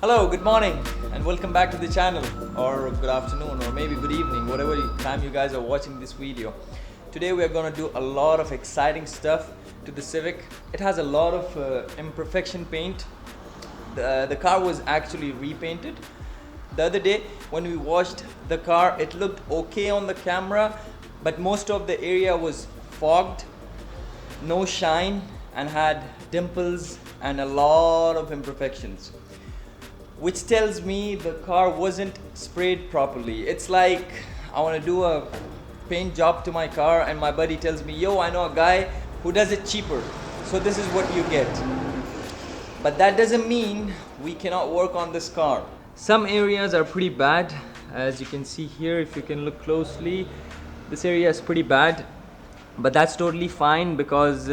Hello, good morning and welcome back to the channel, or good afternoon, or maybe good evening, whatever time you guys are watching this video. Today we are going to do a lot of exciting stuff to the Civic. It has a lot of imperfection paint. The car was actually repainted. The other day when we washed the car, it looked okay on the camera, but most of the area was fogged, no shine, and had dimples and a lot of imperfections, which tells me the car wasn't sprayed properly. It's like I want to do a paint job to my car and my buddy tells me, yo, I know a guy who does it cheaper, so this is what you get. But that doesn't mean we cannot work on this car. Some areas are pretty bad, as you can see here. If you can look closely, this area is pretty bad, but that's totally fine because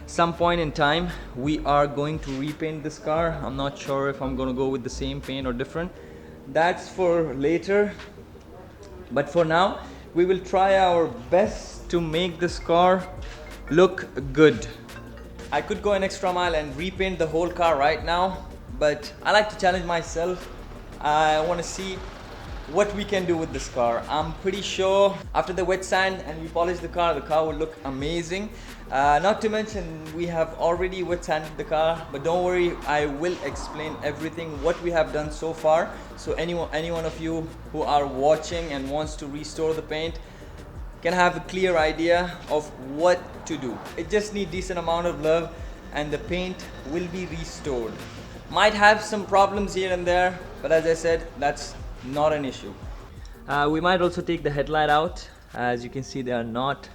some point in time we are going to repaint this car. I'm not sure if I'm going to go with the same paint or different. That's for later, but for now we will try our best to make this car look good. I could go an extra mile and repaint the whole car right now, but I like to challenge myself. I want to see what we can do with this car. I'm pretty sure after the wet sand and we polish the car will look amazing. Not to mention we have already wet sanded the car, but don't worry, I will explain everything what we have done so far, so any one of you who are watching and wants to restore the paint can have a clear idea of what to do. It just needs decent amount of love and the paint will be restored. Might have some problems here and there, but as I said, that's not an issue. We might also take the headlight out. As you can see, they are not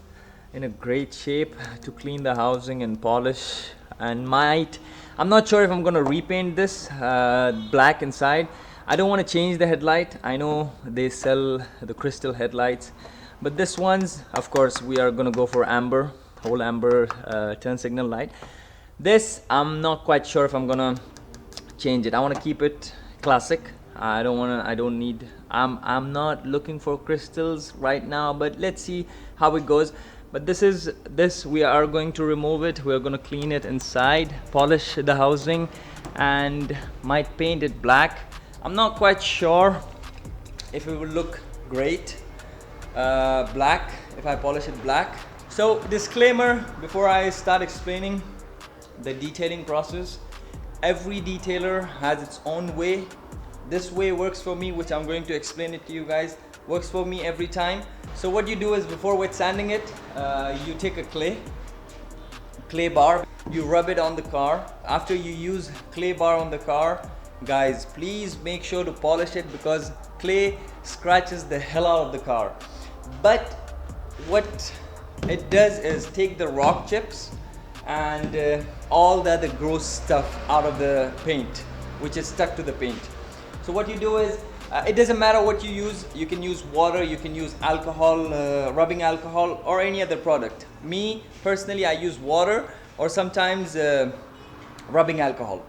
in a great shape to clean the housing and polish, and I'm not sure if I'm gonna repaint this black inside. I don't want to change the headlight. I know they sell the crystal headlights, but this one's, of course, we are gonna go for amber, whole amber turn signal light. This I'm not quite sure if I'm gonna change it. I want to keep it classic. I'm not looking for crystals right now, but let's see how it goes. But this we are going to remove it. We are going to clean it inside, polish the housing, and might paint it black. I'm not quite sure if it will look great black if I polish it black. So disclaimer before I start explaining the detailing process. Every detailer has its own way. This way works for me, which I'm going to explain it to you guys, works for me every time. So what you do is, before wet sanding it, you take a clay bar, you rub it on the car. After you use clay bar on the car, guys, please make sure to polish it because clay scratches the hell out of the car. But what it does is take the rock chips and all the other gross stuff out of the paint which is stuck to the paint. So what you do is, it doesn't matter what you use. You can use water, you can use alcohol, rubbing alcohol, or any other product. Me personally, I use water or sometimes rubbing alcohol.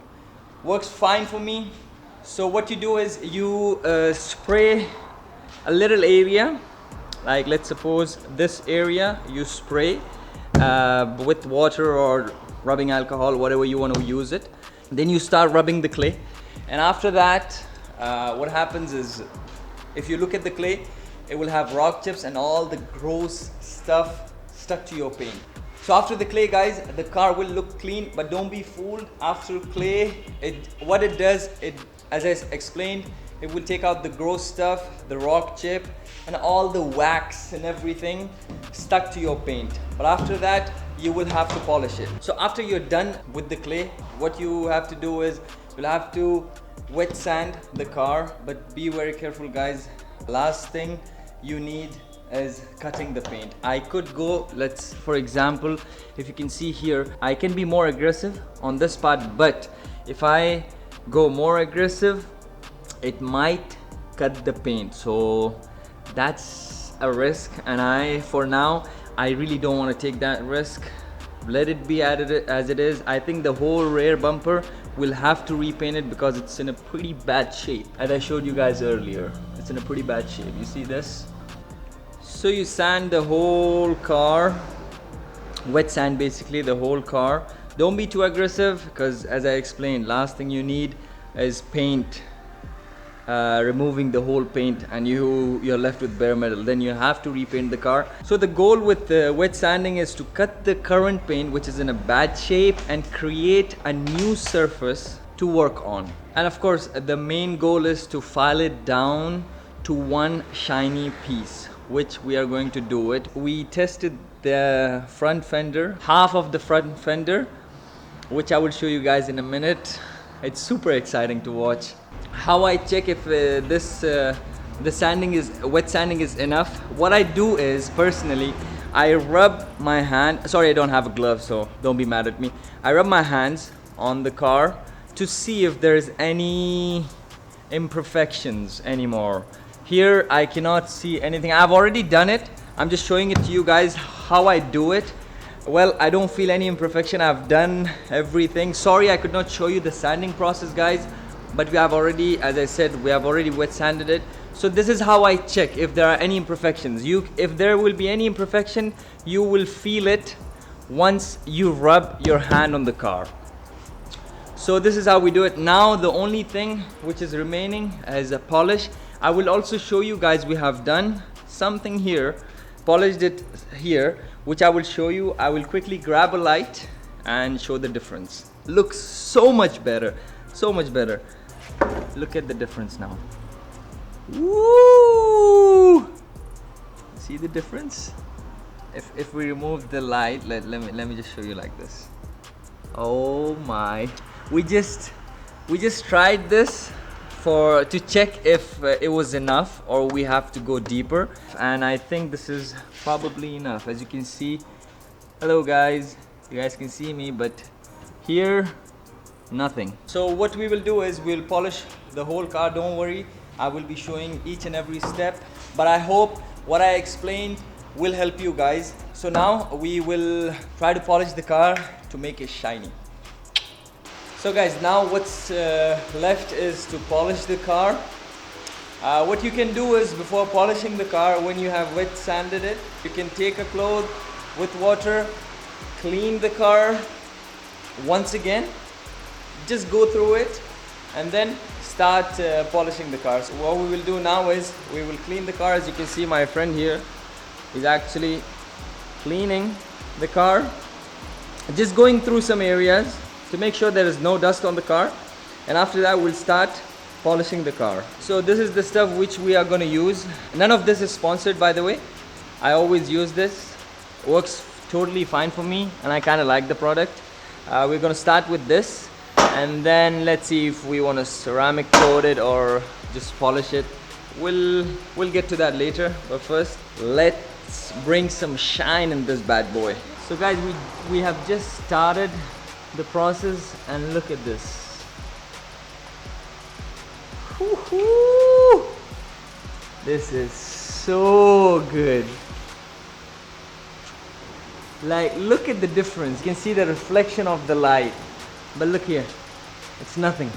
Works fine for me. So what you do is you spray a little area, like let's suppose this area, you spray with water or rubbing alcohol, whatever you want to use it. Then you start rubbing the clay, and after that what happens is, if you look at the clay, it will have rock chips and all the gross stuff stuck to your paint. So after the clay, guys, the car will look clean, but don't be fooled. After clay, what it does, as I explained, it will take out the gross stuff, the rock chip, and all the wax and everything stuck to your paint. But after that, you will have to polish it. So after you're done with the clay, what you have to do is, you'll have to wet sand the car, but be very careful, guys. Last thing you need is cutting the paint. I could go, for example, if you can see here, I can be more aggressive on this part, but if I go more aggressive, it might cut the paint. So that's a risk, and for now I really don't want to take that risk. Let it be as it is. I think the whole rear bumper will have to repaint it because it's in a pretty bad shape. As I showed you guys earlier, it's in a pretty bad shape. You see this? So you sand the whole car, wet sand basically the whole car. Don't be too aggressive because, as I explained, last thing you need is paint removing the whole paint, and you're left with bare metal. Then you have to repaint the car. So the goal with wet sanding is to cut the current paint, which is in a bad shape, and create a new surface to work on. And of course the main goal is to file it down to one shiny piece, which we are going to do it. We tested the front fender, half of the front fender, which I will show you guys in a minute. It's super exciting to watch. How I check if the sanding is wet sanding is enough. What I do is, personally, I rub my hand. Sorry, I don't have a glove, so don't be mad at me. I rub my hands on the car to see if there's any imperfections anymore. Here I cannot see anything. I've already done it. I'm just showing it to you guys how I do it. Well, I don't feel any imperfection. I've done everything. Sorry I could not show you the sanding process, guys, but we have already, as I said, we have already wet sanded it. So this is how I check if there are any imperfections. If there will be any imperfection, you will feel it once you rub your hand on the car. So this is how we do it. Now the only thing which is remaining is a polish. I will also show you guys, we have done something here, polished it here, which I will show you. I will quickly grab a light and show the difference. Looks so much better, so much better. Look at the difference now. Woo! See the difference? If we remove the light, let me just show you like this. Oh my! We just tried this to check if it was enough or we have to go deeper, and I think this is probably enough. As you can see, hello guys, you guys can see me, but here nothing. So what we will do is we'll polish the whole car. Don't worry, I will be showing each and every step, but I hope what I explained will help you guys. So now we will try to polish the car to make it shiny. So guys, now what's left is to polish the car. What you can do is, before polishing the car, when you have wet sanded it, you can take a cloth with water, clean the car once again, just go through it, and then start polishing the car. So what we will do now is we will clean the car. As you can see, my friend here is actually cleaning the car, just going through some areas to make sure there is no dust on the car, and after that we'll start polishing the car. So this is the stuff which we are going to use. None of this is sponsored, by the way. I always use this. Works totally fine for me, and I kind of like the product. We're going to start with this, and then let's see if we want to ceramic coat it or just polish it. We'll get to that later, but first let's bring some shine in this bad boy. So guys, we have just started the process, and look at this. Woo-hoo! This is so good. Like, look at the difference. You can see the reflection of the light, but look here, it's nothing.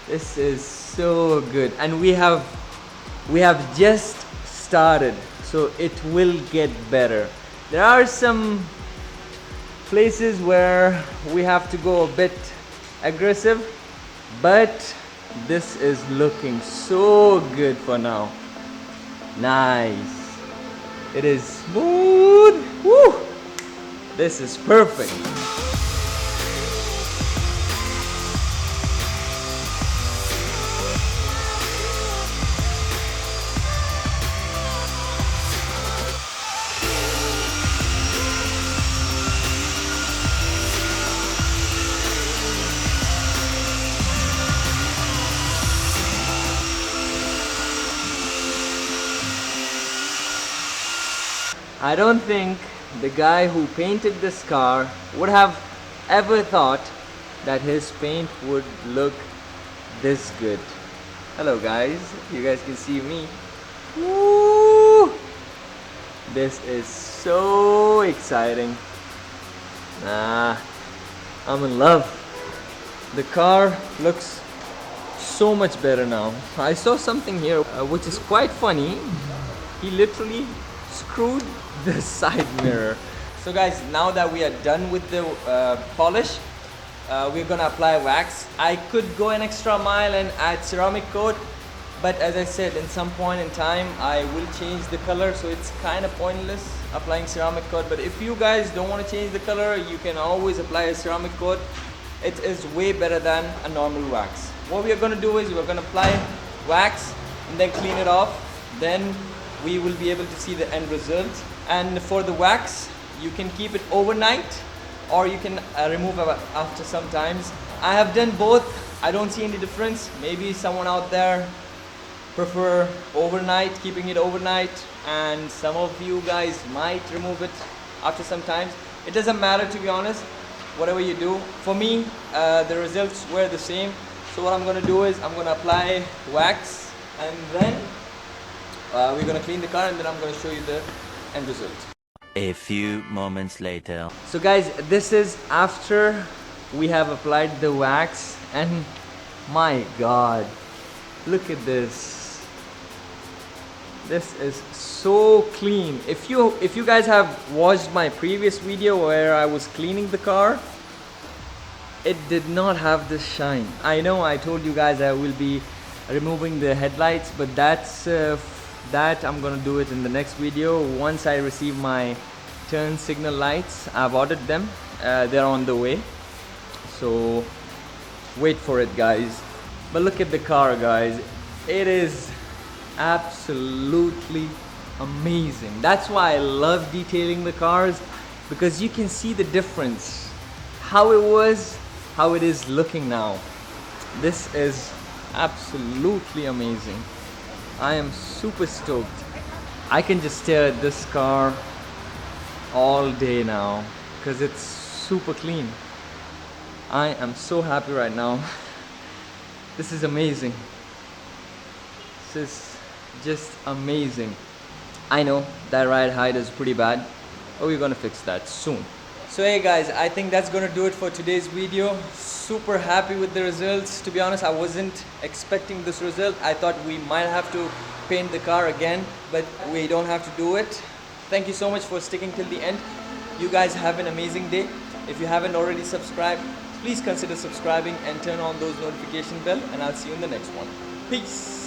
This is so good, and we have just started, so it will get better. There are some places where we have to go a bit aggressive, but this is looking so good for now. Nice. It is smooth. Woo! This is perfect. I don't think the guy who painted this car would have ever thought that his paint would look this good. Hello guys, you guys can see me. Woo! This is so exciting. I'm in love. The car looks so much better now. I saw something here which is quite funny. He literally screwed the side mirror. So guys, now that we are done with the polish, we're gonna apply wax. I could go an extra mile and add ceramic coat, But as I said, in some point in time I will change the color, so it's kind of pointless applying ceramic coat. But if you guys don't want to change the color, you can always apply a ceramic coat. It is way better than a normal wax. What we are going to do is we're going to apply wax and then clean it off. Then we will be able to see the end result. And for the wax, you can keep it overnight or you can remove it after some times. I have done both. I don't see any difference. Maybe someone out there prefer overnight, keeping it overnight, and some of you guys might remove it after some times. It doesn't matter, to be honest, whatever you do. For me, the results were the same. So what I'm going to do is I'm going to apply wax, and then we're going to clean the car, and then I'm going to show you the end result. A few moments later. So guys, this is after we have applied the wax, and my god, look at this. This is so clean. If you guys have watched my previous video where I was cleaning the car, it did not have this shine. I know I told you guys I will be removing the headlights, but that I'm gonna do it in the next video once I receive my turn signal lights. I've ordered them, they're on the way, so wait for it, guys. But look at the car, guys. It is absolutely amazing. That's why I love detailing the cars, because you can see the difference, how it was, how it is looking now. This is absolutely amazing. I am super stoked. I can just stare at this car all day now because it's super clean. I am so happy right now. This is amazing. This is just amazing. I know that ride height is pretty bad, but we're gonna fix that soon. So hey guys, I think that's gonna do it for today's video. Super happy with the results. To be honest, I wasn't expecting this result. I thought we might have to paint the car again, but we don't have to do it. Thank you so much for sticking till the end. You guys have an amazing day. If you haven't already subscribed, please consider subscribing and turn on those notification bell, and I'll see you in the next one. Peace.